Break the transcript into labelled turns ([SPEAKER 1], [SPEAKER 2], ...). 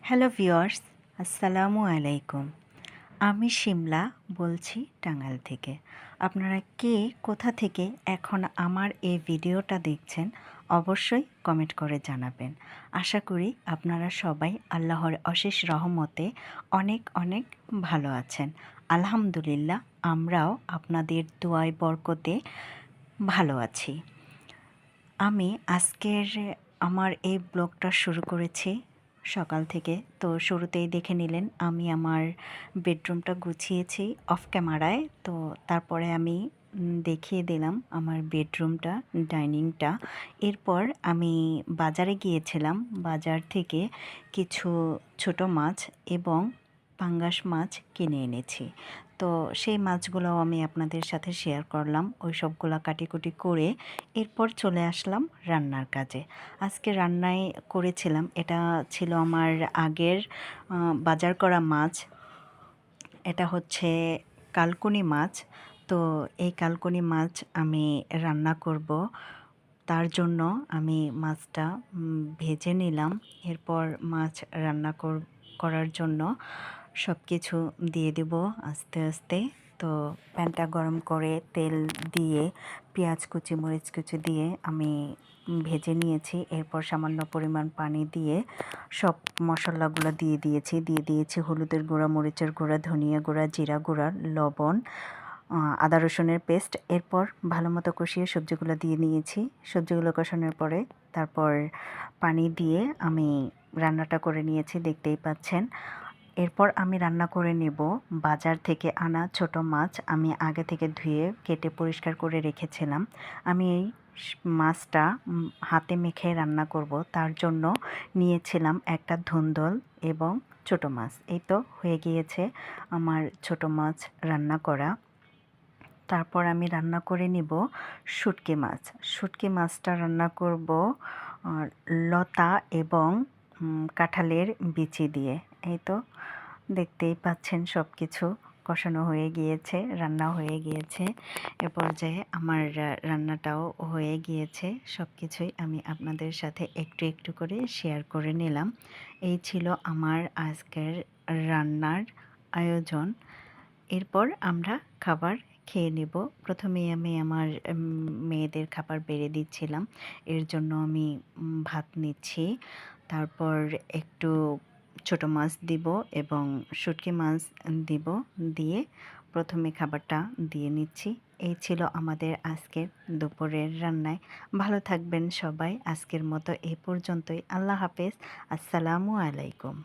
[SPEAKER 1] Hello viewers, আসসালামু আলাইকুম। আমি শিমলা বলছি টাঙ্গাইল থেকে। আপনারা কে কোথা থেকে এখন আমার এই ভিডিওটা দেখছেন অবশ্যই কমেন্ট করে জানাবেন। আশা করি আপনারা সবাই আল্লাহর অশেষ রহমতে অনেক অনেক ভালো আছেন। আলহামদুলিল্লাহ আমরাও আপনাদের দোয়ায় বরকতে ভালো আছি। আমি আজকের আমার এই ব্লগটা শুরু করেছি সকাল থেকে। তো শুরুতেই দেখে নিলেন আমি আমার বেডরুমটা গুছিয়েছি অফ ক্যামেরায়। তো তারপরে আমি দেখিয়ে দিলাম আমার বেডরুমটা, ডাইনিংটা। এরপর আমি বাজারে গিয়েছিলাম। বাজার থেকে কিছু ছোট মাছ এবং পাঙ্গাস মাছ কিনে এনেছি। তো সেই মাছগুলোও আমি আপনাদের সাথে শেয়ার করলাম। ওই সবগুলো কাটিকুটি করে এরপর চলে আসলাম রান্নার কাজে। আজকে রান্নায় করেছিলাম, এটা ছিল আমার আগের বাজার করা মাছ। এটা হচ্ছে কালকুনি মাছ। তো এই কালকুনি মাছ আমি রান্না করব। তার জন্য আমি মাছটা ভেজে নিলাম। এরপর মাছ রান্না করার জন্য সব কিছু দিয়ে দেব আস্তে আস্তে। তো প্যানটা গরম করে তেল দিয়ে পেঁয়াজ কুচি, মরিচ কুচি দিয়ে আমি ভেজে নিয়েছি। এরপর সামান্য পরিমাণ পানি দিয়ে সব মশলাগুলো দিয়ে দিয়েছি হলুদের গুঁড়া, মরিচের গুঁড়া, ধনিয়া গুঁড়া, জিরা গুঁড়া, লবণ, আদা রসুনের পেস্ট। এরপর ভালো মতো কষিয়ে সবজিগুলো দিয়ে নিয়েছি। সবজিগুলো কষানোর পরে তারপর পানি দিয়ে আমি রান্নাটা করে নিয়েছি, দেখতেই পাচ্ছেন। এরপর আমি রান্না করে নেব বাজার থেকে আনা ছোট মাছ। আমি আগে থেকে ধুয়ে কেটে পরিষ্কার করে রেখেছিলাম। আমি এই মাছটা হাতে মেখে রান্না করব, তার জন্য নিয়েছিলাম একটা ধুন্দল এবং ছোট মাছ। এই তো হয়ে গিয়েছে আমার ছোট মাছ রান্না করা। তারপর আমি রান্না করে নিব শুটকি মাছ। শুটকি মাছটা রান্না করব লতা এবং কাঁঠালের বিচি দিয়ে। এই তো দেখতেই পাচ্ছেন সব কিছু কষানো হয়ে গিয়েছে, রান্না হয়ে গিয়েছে। এ পর্যায়ে আমার রান্নাটাও হয়ে গিয়েছে। সব কিছুই আমি আপনাদের সাথে একটু একটু করে শেয়ার করে নিলাম। এই ছিল আমার আজকের রান্নার আয়োজন। এরপর আমরা খাবার খেয়ে নেব। প্রথমেই আমি আমার মেয়েদের খাবার বেড়ে দিচ্ছিলাম। এর জন্য আমি ভাত নিচ্ছি। তারপর একটু ছোট মাছ দিব এবং শুটকি মাছ দিব, দিয়ে প্রথমে খাবারটা দিয়ে নিচ্ছি। এই ছিল আমাদের আজকের দুপুরের রান্নায়। ভালো থাকবেন সবাই। আজকের মতো এই পর্যন্তই। আল্লাহ হাফেজ। আসসালামু আলাইকুম।